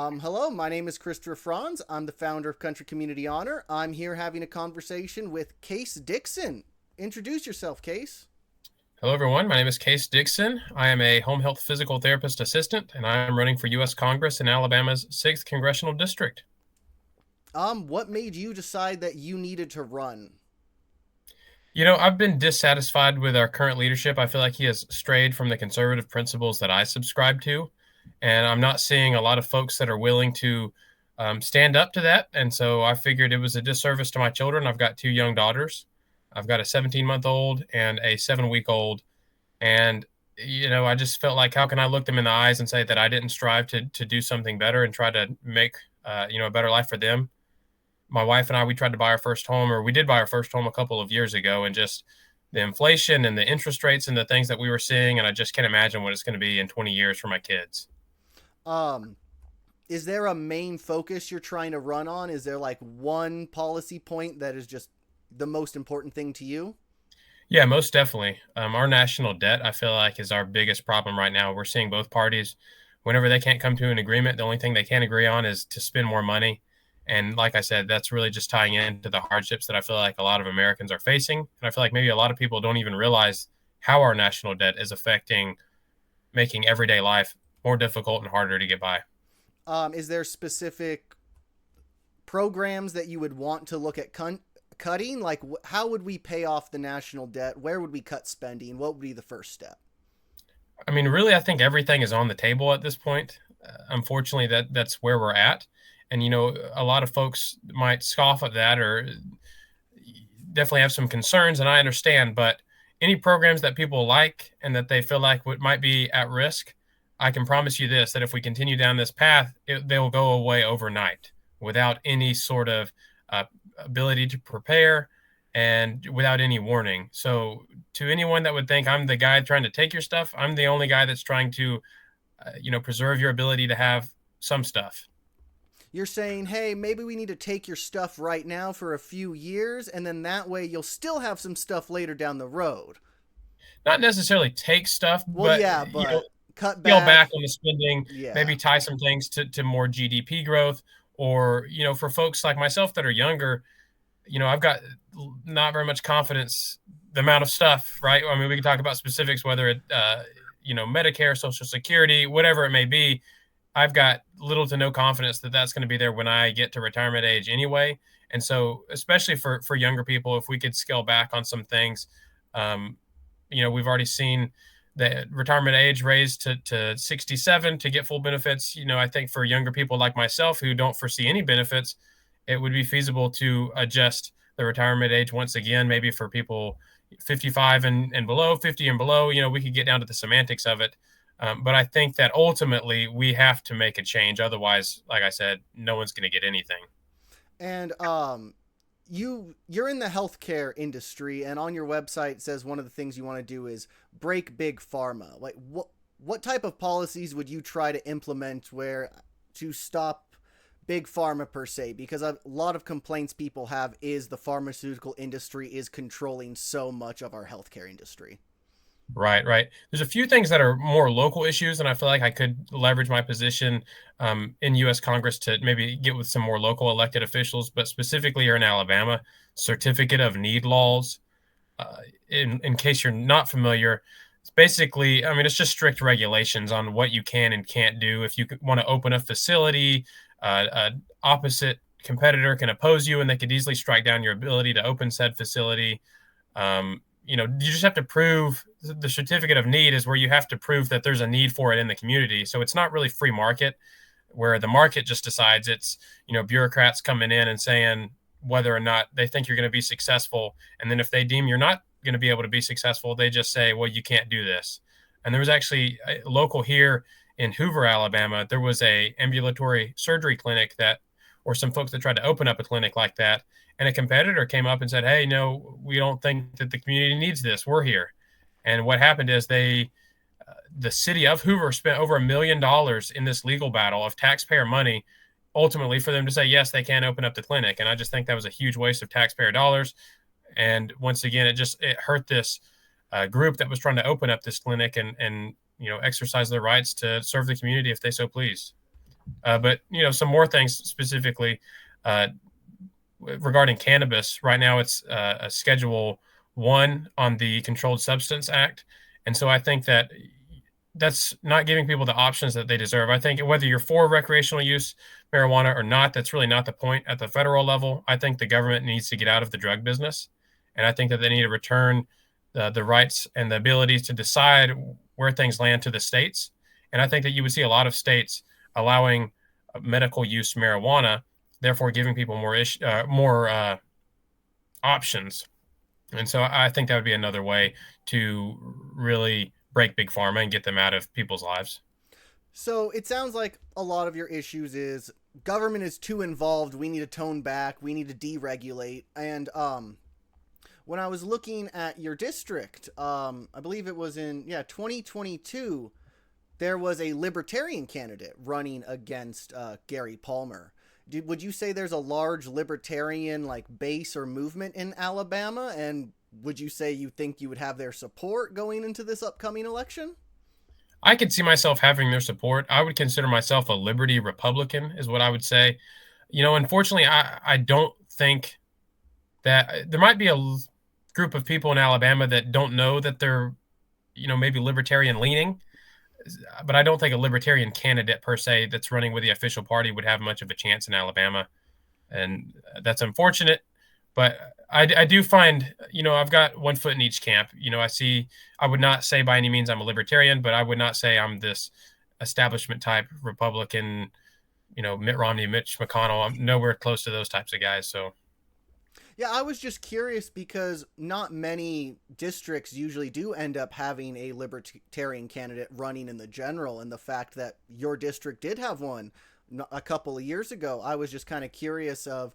Hello, my name is Christopher Franz. I'm the founder of Country Community Honor. I'm here having a conversation with Case Dixon. Introduce yourself, Case. Hello, everyone. My name is Case Dixon. I am a home health physical therapist assistant, and I am running for U.S. Congress in Alabama's 6th Congressional District. What made you decide that you needed to run? I've been dissatisfied with our current leadership. I feel like he has strayed from the conservative principles that I subscribe to, and I'm not seeing a lot of folks that are willing to stand up to that. And so I figured it was a disservice to my children. I've got two young daughters. I've got a 17-month-old and a 7-week-old. And, I just felt like, how can I look them in the eyes and say that I didn't strive to do something better and try to make, a better life for them? My wife and I, we tried to buy our first home, or we did buy our first home a couple of years ago, and just the inflation and the interest rates and the things that we were seeing. And I just can't imagine what it's going to be in 20 years for my kids. Um, is there a main focus you're trying to run on? Is there like one policy point that is just the most important thing to you? Yeah, most definitely. Our national debt, I feel like, is our biggest problem right now. We're seeing both parties, whenever they can't come to an agreement, the only thing they can agree on is to spend more money. And like I said, that's really just tying into the hardships that I feel like a lot of Americans are facing. And I feel like maybe a lot of people don't even realize how our national debt is affecting making everyday life more difficult and harder to get by. Is there specific programs that you would want to look at cutting? Like, how would we pay off the national debt? Where would we cut spending? What would be the first step? I mean, really, I think everything is on the table at this point. Unfortunately, that's where we're at. And a lot of folks might scoff at that or definitely have some concerns, and I understand. But any programs that people like and that they feel like might be at risk, I can promise you this: that if we continue down this path, they will go away overnight without any sort of uh, ability to prepare and without any warning. So, to anyone that would think I'm the guy trying to take your stuff, I'm the only guy that's trying to, preserve your ability to have some stuff. You're saying, hey, maybe we need to take your stuff right now for a few years, and then that way you'll still have some stuff later down the road. Not necessarily take stuff, Well, but yeah, but cut scale back. back on the spending, Yeah. maybe tie some things to more GDP growth, or for folks like myself that are younger, I've got not very much confidence the amount of stuff, right? I mean, we can talk about specifics, whether it Medicare, Social Security, whatever it may be. I've got little to no confidence that that's going to be there when I get to retirement age anyway. And so, especially for younger people, if we could scale back on some things, um, we've already seen the retirement age raised to 67 to get full benefits. I think for younger people like myself who don't foresee any benefits, it would be feasible to adjust the retirement age once again, maybe for people 55 and below, 50 and below. We could get down to the semantics of it. But I think that ultimately we have to make a change. Otherwise, like I said, no one's going to get anything. And you're in the healthcare industry, and on your website it says one of the things you want to do is break big pharma. Like, what type of policies would you try to implement where to stop big pharma per se? Because a lot of complaints people have is the pharmaceutical industry is controlling so much of our healthcare industry. Right, right. There's a few things that are more local issues, and I feel like I could leverage my position in U.S. Congress to maybe get with some more local elected officials, but specifically here in Alabama, certificate of need laws. In case you're not familiar, it's basically, I mean, it's just strict regulations on what you can and can't do. If you want to open a facility, an opposite competitor can oppose you, and they could easily strike down your ability to open said facility. You just have to prove the certificate of need is where you have to prove that there's a need for it in the community. So it's not really free market where the market just decides. It's, bureaucrats coming in and saying whether or not they think you're going to be successful. And then if they deem you're not going to be able to be successful, they just say, well, you can't do this. And there was actually a local here in Hoover, Alabama. There was a ambulatory surgery clinic or some folks that tried to open up a clinic like that. And a competitor came up and said, hey, no, we don't think that the community needs this. We're here. And what happened is the city of Hoover spent over $1 million in this legal battle of taxpayer money, ultimately for them to say, yes, they can open up the clinic. And I just think that was a huge waste of taxpayer dollars. And once again, it hurt this group that was trying to open up this clinic and exercise their rights to serve the community if they so please. But some more things specifically uh, regarding cannabis. Right now, it's a Schedule 1 on the Controlled Substance Act, and so I think that that's not giving people the options that they deserve. I think whether you're for recreational use marijuana or not, that's really not the point at the federal level. I think the government needs to get out of the drug business, and I think that they need to return the rights and the ability to decide where things land to the states. And I think that you would see a lot of states allowing medical use marijuana, therefore giving people more options. And so I think that would be another way to really break big pharma and get them out of people's lives. So it sounds like a lot of your issues is government is too involved. We need to tone back. We need to deregulate. And when I was looking at your district, I believe it was in 2022. There was a libertarian candidate running against Gary Palmer. Would you say there's a large libertarian like base or movement in Alabama? And would you say you think you would have their support going into this upcoming election? I could see myself having their support. I would consider myself a liberty Republican, is what I would say. Unfortunately, I don't think that there might be a group of people in Alabama that don't know that they're, maybe libertarian leaning, but I don't think a libertarian candidate per se that's running with the official party would have much of a chance in Alabama. And that's unfortunate. But I do find, I've got one foot in each camp. I would not say by any means I'm a libertarian, but I would not say I'm this establishment type Republican, Mitt Romney, Mitch McConnell. I'm nowhere close to those types of guys. So, Yeah, I was just curious because not many districts usually do end up having a libertarian candidate running in the general, and the fact that your district did have one a couple of years ago, I was just kind of curious of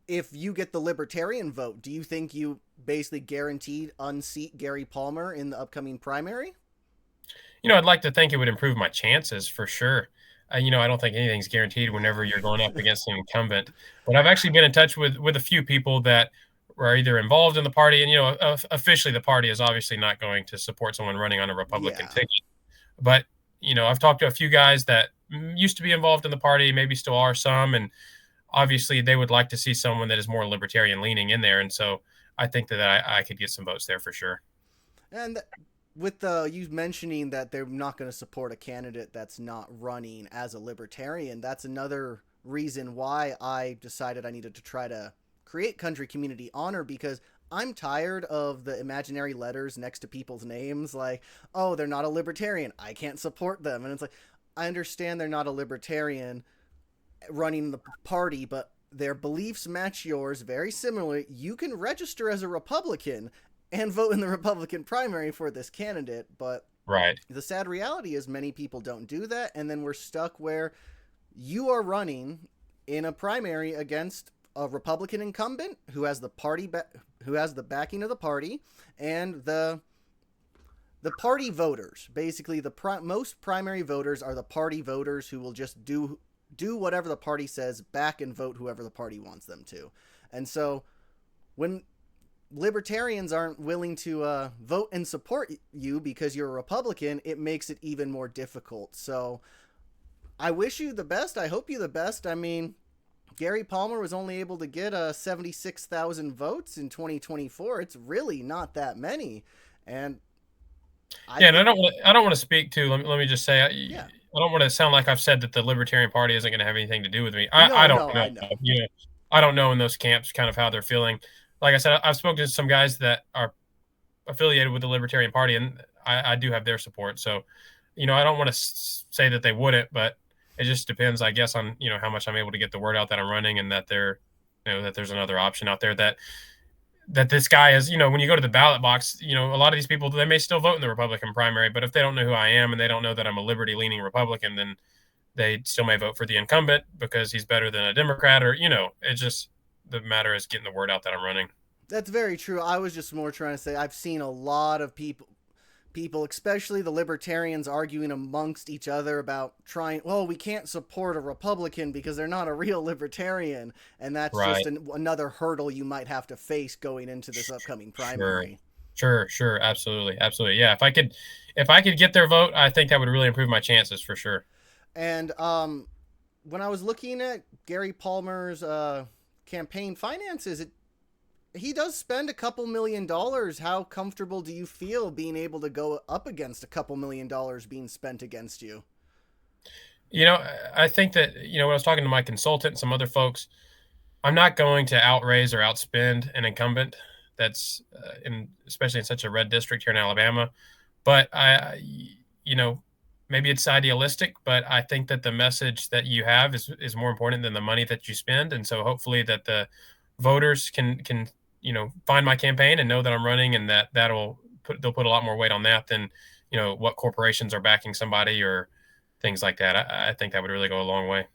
if you get the libertarian vote, do you think you basically guaranteed unseat Gary Palmer in the upcoming primary? I'd like to think it would improve my chances for sure. I don't think anything's guaranteed whenever you're going up against an incumbent. But I've actually been in touch with a few people that are either involved in the party, and officially the party is obviously not going to support someone running on a Republican Yeah. ticket. But I've talked to a few guys that used to be involved in the party, maybe still are some, and obviously they would like to see someone that is more libertarian leaning in there. And so I think that I could get some votes there for sure. And with you mentioning that they're not going to support a candidate that's not running as a libertarian, that's another reason why I decided I needed to try to create Country Community Honor, because I'm tired of the imaginary letters next to people's names like, oh, they're not a libertarian, I can't support them. And it's like, I understand they're not a libertarian running the party, but their beliefs match yours very similarly. You can register as a Republican and vote in the Republican primary for this candidate, but Right. the sad reality is many people don't do that, and then we're stuck where you are running in a primary against a Republican incumbent who has the who has the backing of the party, and the party voters. Basically, most primary voters are the party voters who will just do whatever the party says, back and vote whoever the party wants them to. And so when libertarians aren't willing to vote and support you because you're a Republican, it makes it even more difficult. So I wish you the best. I hope you the best. I mean, Gary Palmer was only able to get 76,000 votes in 2024. It's really not that many. And Yeah, and I don't want to speak to. Let me just say, yeah. I don't want to sound like I've said that the Libertarian Party isn't going to have anything to do with me. I No, don't no, know. I know. I don't know in those camps kind of how they're feeling. Like I said, I've spoken to some guys that are affiliated with the Libertarian Party, and I do have their support. So, I don't want to say that they wouldn't, but it just depends, I guess, on how much I'm able to get the word out that I'm running, and that that there's another option out there that this guy is. When you go to the ballot box, a lot of these people, they may still vote in the Republican primary, but if they don't know who I am and they don't know that I'm a liberty-leaning Republican, then they still may vote for the incumbent because he's better than a Democrat, or it's just the matter is getting the word out that I'm running. That's very true. I was just more trying to say I've seen a lot of people, especially the libertarians, arguing amongst each other about trying, well, we can't support a Republican because they're not a real libertarian, and that's just Right. another hurdle you might have to face going into this upcoming Sure. primary. Sure. Absolutely. Absolutely. Yeah. If I could get their vote, I think that would really improve my chances for sure. And when I was looking at Gary Palmer's campaign finances, he does spend a couple $1,000,000. How comfortable do you feel being able to go up against a couple $1,000,000 being spent against you? I think that, when I was talking to my consultant and some other folks, I'm not going to outraise or outspend an incumbent that's especially in such a red district here in Alabama. But you know, maybe it's idealistic, but I think that the message that you have is more important than the money that you spend. And so hopefully that the voters can find my campaign and know that I'm running, and they'll put a lot more weight on that than what corporations are backing somebody or things like that. I think that would really go a long way.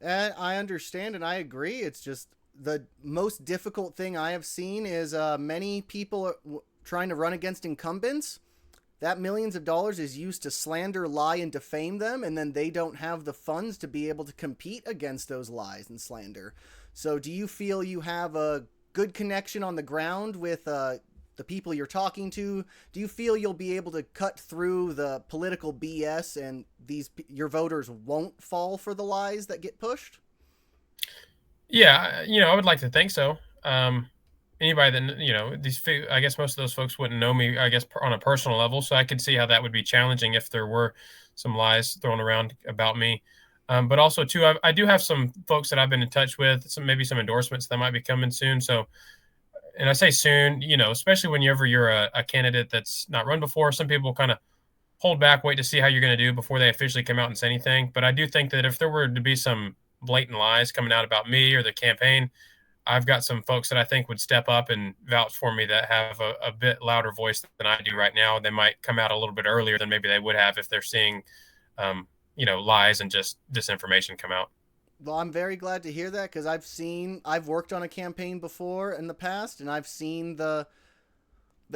And I understand and I agree. It's just the most difficult thing I have seen is many people are trying to run against incumbents. That millions of dollars is used to slander, lie, and defame them, and then they don't have the funds to be able to compete against those lies and slander. So, do you feel you have a good connection on the ground with the people you're talking to? Do you feel you'll be able to cut through the political BS and your voters won't fall for the lies that get pushed? Yeah, I would like to think so. Anybody that I guess most of those folks wouldn't know me, I guess, on a personal level, so I could see how that would be challenging if there were some lies thrown around about me. But also too, I do have some folks that I've been in touch with, maybe some endorsements that might be coming soon. So, and I say soon, especially whenever you're a candidate that's not run before, some people kind of hold back, wait to see how you're going to do before they officially come out and say anything. But I do think that if there were to be some blatant lies coming out about me or the campaign, I've got some folks that I think would step up and vouch for me that have a bit louder voice than I do right now. They might come out a little bit earlier than maybe they would have if they're seeing, lies and just disinformation come out. Well, I'm very glad to hear that because I've worked on a campaign before in the past, and I've seen the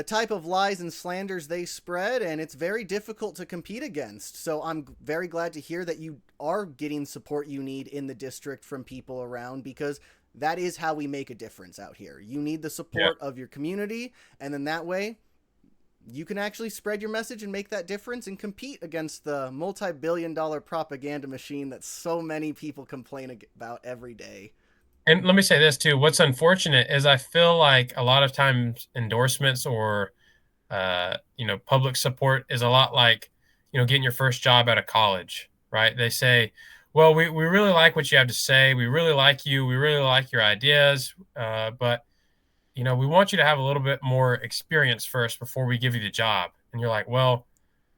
type of lies and slanders they spread, and it's very difficult to compete against. So I'm very glad to hear that you are getting support you need in the district from people around, because that is how we make a difference out here. You need the support of your community, and then that way you can actually spread your message and make that difference and compete against the multi-billion-dollar propaganda machine that so many people complain about every day. And let me say this too. What's unfortunate is I feel like a lot of times endorsements or public support is a lot like, getting your first job out of college, right? They say, well, we really like what you have to say. We really like you. We really like your ideas. But we want you to have a little bit more experience first before we give you the job. And you're like, well,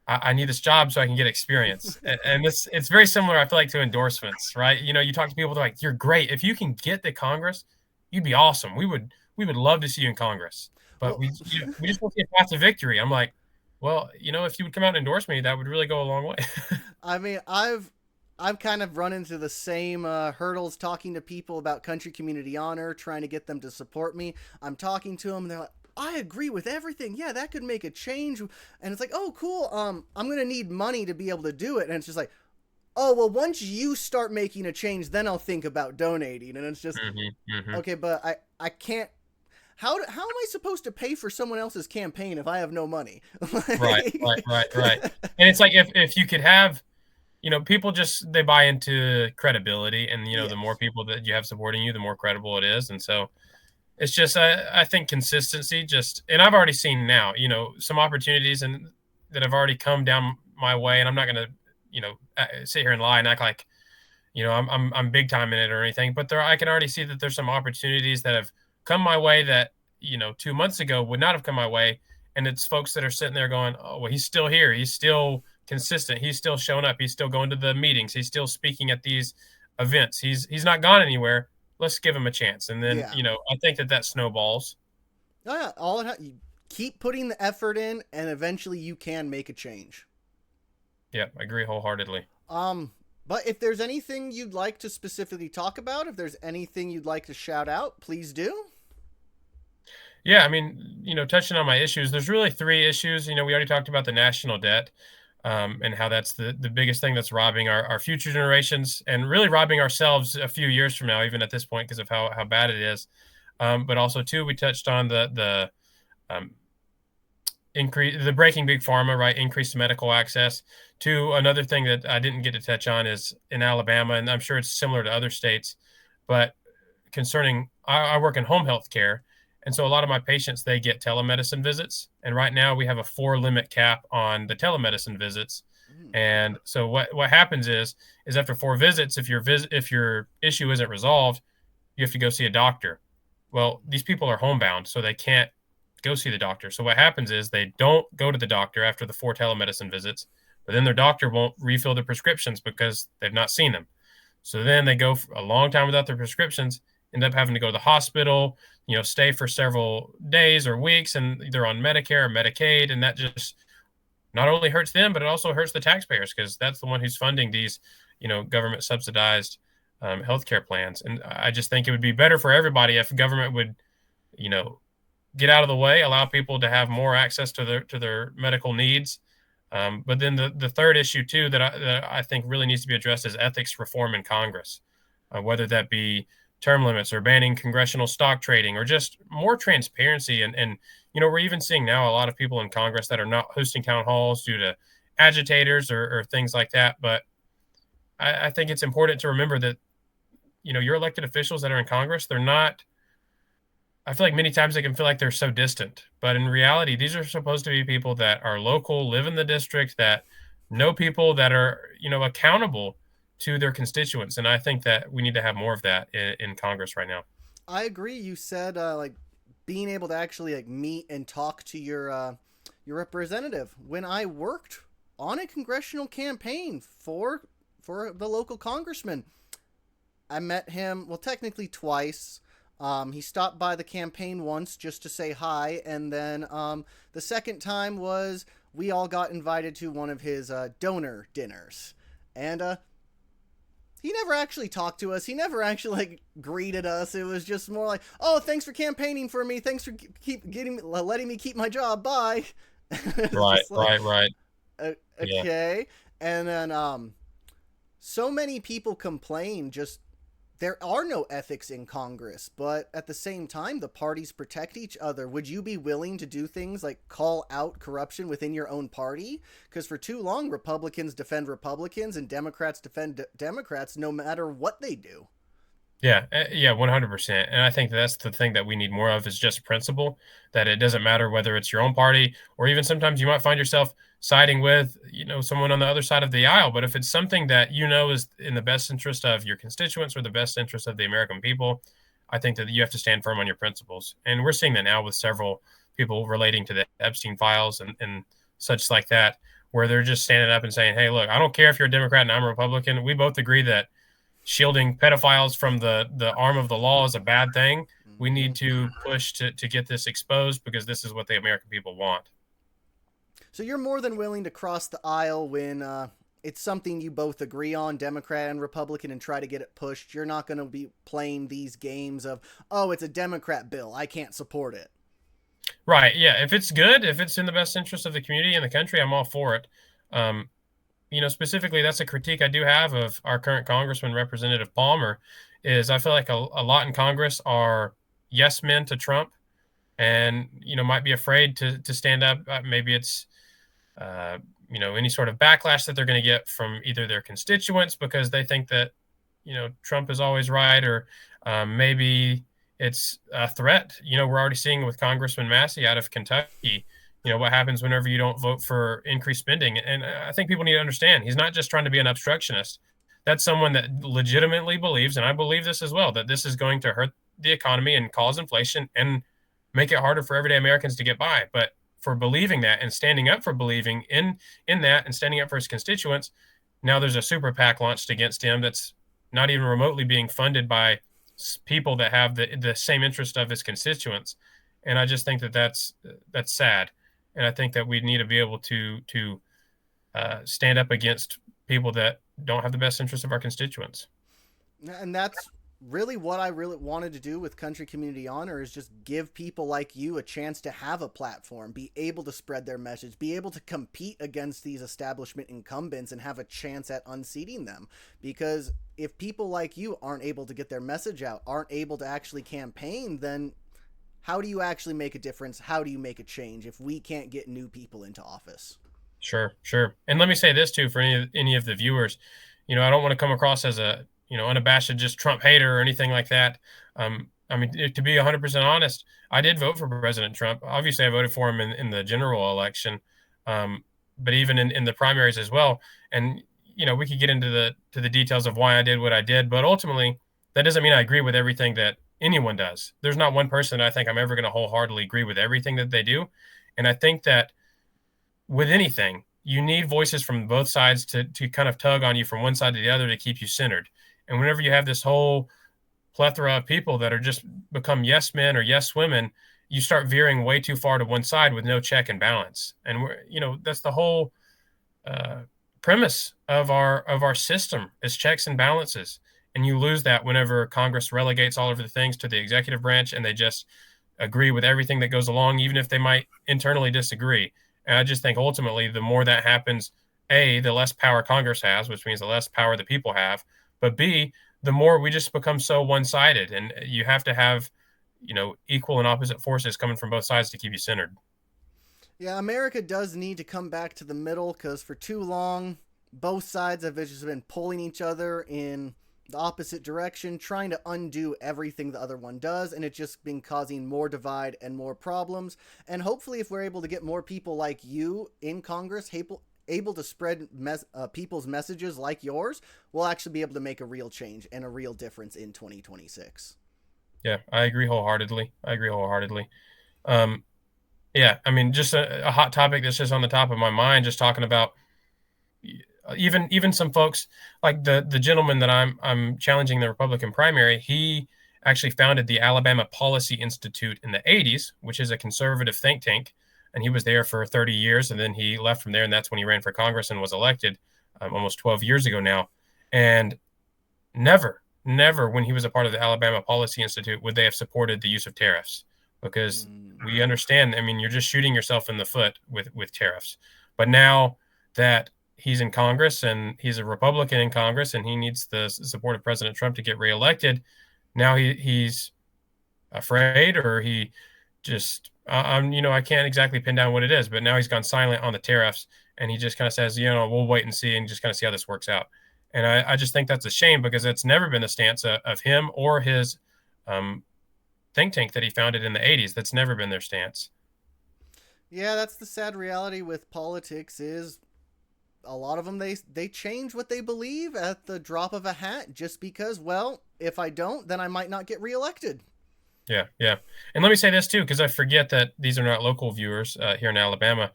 I need this job so I can get experience. And it's very similar, I feel like, to endorsements, right? You talk to people, they're like, you're great. If you can get to Congress, you'd be awesome. We would love to see you in Congress. But Well, we just want to see a path to victory. I'm like, well, if you would come out and endorse me, that would really go a long way. I mean, I've kind of run into the same hurdles talking to people about country community honor, trying to get them to support me. I'm talking to them, and they're like, I agree with everything. Yeah, that could make a change. And it's like, oh, cool. I'm going to need money to be able to do it. And it's just like, oh, well, once you start making a change, then I'll think about donating. And it's just, okay, but I can't. How am I supposed to pay for someone else's campaign if I have no money? Right. And it's like if you could have, people just they buy into credibility, and the more Yes. people that you have supporting you, the more credible it is. And so it's just I think consistency and I've already seen now, some opportunities and that have already come down my way, and I'm not going to, sit here and lie and act like, I'm big time in it or anything, but I can already see that there's some opportunities that have come my way that, 2 months ago would not have come my way. And it's folks that are sitting there going, oh, well, he's still here. He's still consistent. He's still showing up. He's still going to the meetings. He's still speaking at these events. He's not gone anywhere. Let's give him a chance. And then, Yeah. I think that snowballs. Oh, yeah. You keep putting the effort in, and eventually you can make a change. Yeah, I agree wholeheartedly. Um, but if there's anything you'd like to specifically talk about, if there's anything you'd like to shout out, please do. Yeah, I mean, touching on my issues, there's really three issues. We already talked about the national debt, and how that's the biggest thing that's robbing our future generations, and really robbing ourselves a few years from now, even at this point, because of how bad it is. But also, too, we touched on the um, increase the breaking big pharma, right? Increase medical access. To another thing that I didn't get to touch on is in Alabama, and I'm sure it's similar to other states, but concerning I work in home health care. And so a lot of my patients, they get telemedicine visits. And right now we have a 4 limit cap on the telemedicine visits. Mm. And so what happens is after 4 visits, if your issue isn't resolved, you have to go see a doctor. Well, these people are homebound, so they can't go see the doctor. So what happens is they don't go to the doctor after the 4 telemedicine visits, but then their doctor won't refill the prescriptions because they've not seen them. So then they go for a long time without their prescriptions, end up having to go to the hospital, stay for several days or weeks, and they're on Medicare or Medicaid, and that just not only hurts them, but it also hurts the taxpayers because that's the one who's funding these, government subsidized healthcare plans. And I just think it would be better for everybody if government would, you know, get out of the way, allow people to have more access to their medical needs. But then the third issue too that I think really needs to be addressed is ethics reform in Congress, whether that be term limits or banning congressional stock trading or just more transparency. And we're even seeing now a lot of people in Congress that are not hosting town halls due to agitators or things like that. But I think it's important to remember that your elected officials that are in Congress, they're not. I feel like many times they can feel like they're so distant, but in reality, these are supposed to be people that are local, live in the district, that know people that are, accountable to their constituents. And I think that we need to have more of that in Congress right now. I agree. You said like being able to actually like meet and talk to your representative. When I worked on a congressional campaign for the local congressman, I met him, well, technically twice. He stopped by the campaign once just to say hi, and then the second time was we all got invited to one of his donor dinners, and he never actually talked to us. He never actually like greeted us. It was just more like, "Oh, thanks for campaigning for me. Thanks for letting me keep my job. Bye." Right, Like, right. Yeah. okay, and then so many people complain just there are no ethics in Congress, but at the same time, the parties protect each other. Would you be willing to do things like call out corruption within your own party? Because for too long, Republicans defend Republicans and Democrats defend Democrats no matter what they do. Yeah, yeah, 100%. And I think that's the thing that we need more of is just principle, that it doesn't matter whether it's your own party or even sometimes you might find yourself siding with, someone on the other side of the aisle. But if it's something that is in the best interest of your constituents or the best interest of the American people, I think that you have to stand firm on your principles. And we're seeing that now with several people relating to the Epstein files and such like that, where they're just standing up and saying, hey, look, I don't care if you're a Democrat and I'm a Republican. We both agree that shielding pedophiles from the arm of the law is a bad thing. We need to push to get this exposed because this is what the American people want. So you're more than willing to cross the aisle when it's something you both agree on, Democrat and Republican, and try to get it pushed. You're not going to be playing these games of, oh, it's a Democrat bill, I can't support it. Right. Yeah. If it's good, if it's in the best interest of the community and the country, I'm all for it. Specifically, that's a critique I do have of our current Congressman, Representative Palmer, is I feel like a lot in Congress are yes men to Trump and, might be afraid to stand up. Maybe it's, any sort of backlash that they're going to get from either their constituents because they think that, Trump is always right, or maybe it's a threat. We're already seeing with Congressman Massey out of Kentucky, what happens whenever you don't vote for increased spending. And I think people need to understand he's not just trying to be an obstructionist. That's someone that legitimately believes, and I believe this as well, that this is going to hurt the economy and cause inflation and make it harder for everyday Americans to get by. But for believing that and standing up for believing in that and standing up for his constituents, now there's a super PAC launched against him that's not even remotely being funded by people that have the same interest of his constituents. And I just think that that's sad. And I think that we need to be able to stand up against people that don't have the best interest of our constituents. And that's really what I really wanted to do with Country Community Honor, is just give people like you a chance to have a platform, be able to spread their message, be able to compete against these establishment incumbents and have a chance at unseating them. Because if people like you aren't able to get their message out, aren't able to actually campaign, then how do you actually make a difference? How do you make a change if we can't get new people into office? Sure, sure. And let me say this too for any of the viewers. I don't want to come across as a, unabashed just Trump hater or anything like that. I mean, to be 100% honest, I did vote for President Trump. Obviously, I voted for him in the general election, um, but even in the primaries as well. And we could get into the details of why I did what I did, but ultimately, that doesn't mean I agree with everything that anyone does. There's not one person that I think I'm ever going to wholeheartedly agree with everything that they do, and I think that with anything, you need voices from both sides to kind of tug on you from one side to the other to keep you centered. And whenever you have this whole plethora of people that are just become yes men or yes women, you start veering way too far to one side with no check and balance. And that's the whole uh, premise of our system is checks and balances. And you lose that whenever Congress relegates all of the things to the executive branch and they just agree with everything that goes along, even if they might internally disagree. And I just think ultimately, the more that happens, A, the less power Congress has, which means the less power the people have. But B, the more we just become so one sided. And you have to have, equal and opposite forces coming from both sides to keep you centered. Yeah, America does need to come back to the middle because for too long, both sides have just been pulling each other in the opposite direction, trying to undo everything the other one does, and it's just been causing more divide and more problems. And hopefully, if we're able to get more people like you in Congress, able to spread people's messages like yours, we'll actually be able to make a real change and a real difference in 2026. Yeah, I agree wholeheartedly. Um, yeah, I mean, just a hot topic that's just on the top of my mind, just talking about even some folks like the gentleman that I'm challenging the Republican primary. He actually founded the Alabama Policy Institute in the 80s, which is a conservative think tank, and he was there for 30 years, and then he left from there, and that's when he ran for Congress and was elected almost 12 years ago now. And never when he was a part of the Alabama Policy Institute would they have supported the use of tariffs, because we understand, I mean, you're just shooting yourself in the foot with tariffs. But now that he's in Congress and he's a Republican in Congress and he needs the support of President Trump to get reelected, now he's afraid, or he just I can't exactly pin down what it is, but now he's gone silent on the tariffs, and he just kind of says, we'll wait and see and just kind of see how this works out. And I just think that's a shame, because it's never been the stance of him or his think tank that he founded in the 80s. That's never been their stance. Yeah, that's the sad reality with politics is a lot of them they change what they believe at the drop of a hat just because, well, if I don't, then I might not get reelected. Yeah, yeah. And let me say this too, because I forget that these are not local viewers here in Alabama.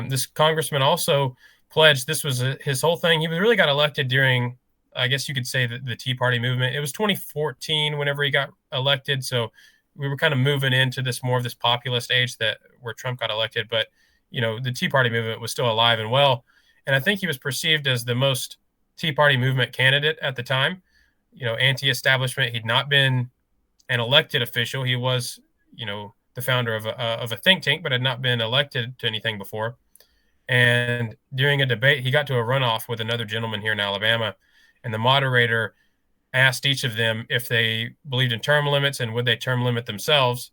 This congressman also pledged, this was his whole thing. He really got elected during, I guess you could say, the Tea Party movement. It was 2014 whenever he got elected. So we were kind of moving into more of this populist age where Trump got elected. But, the Tea Party movement was still alive and well. And I think he was perceived as the most Tea Party movement candidate at the time, anti-establishment. He'd not been an elected official. He was, the founder of a think tank, but had not been elected to anything before. And during a debate, he got to a runoff with another gentleman here in Alabama, and the moderator asked each of them if they believed in term limits and would they term limit themselves.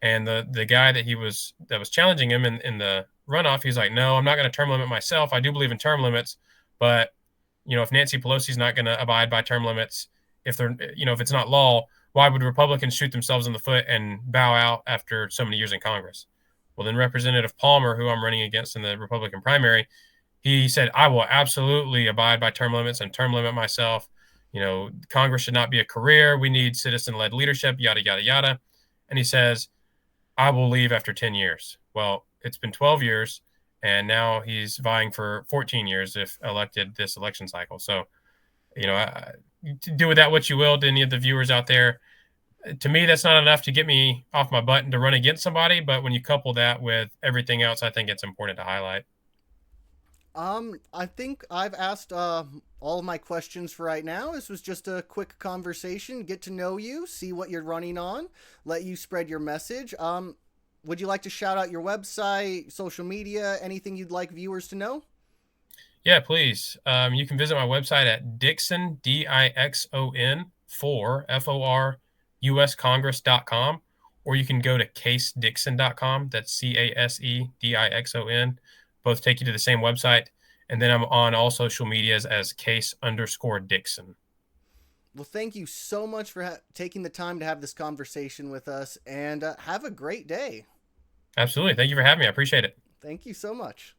And the guy that was challenging him in the runoff, he's like, no, I'm not going to term limit myself. I do believe in term limits, but if Nancy Pelosi's not going to abide by term limits, if it's not law, why would Republicans shoot themselves in the foot and bow out after so many years in Congress? Well, then Representative Palmer, who I'm running against in the Republican primary, he said, I will absolutely abide by term limits and term limit myself. Congress should not be a career. We need citizen-led leadership, yada, yada, yada. And he says, I will leave after 10 years. Well, it's been 12 years, and now he's vying for 14 years if elected this election cycle. So, do with that what you will to any of the viewers out there. To me, that's not enough to get me off my butt and to run against somebody. But when you couple that with everything else, I think it's important to highlight. I think I've asked all of my questions for right now. This was just a quick conversation, get to know you, see what you're running on, let you spread your message. Would you like to shout out your website, social media, anything you'd like viewers to know? Yeah, please. You can visit my website at Dixon, Dixon, 4, FOR, USCongress.com, or you can go to casedixon.com. That's CASEDIXON. Both take you to the same website. And then I'm on all social medias as case_Dixon. Well, thank you so much for taking the time to have this conversation with us, and have a great day. Absolutely. Thank you for having me. I appreciate it. Thank you so much.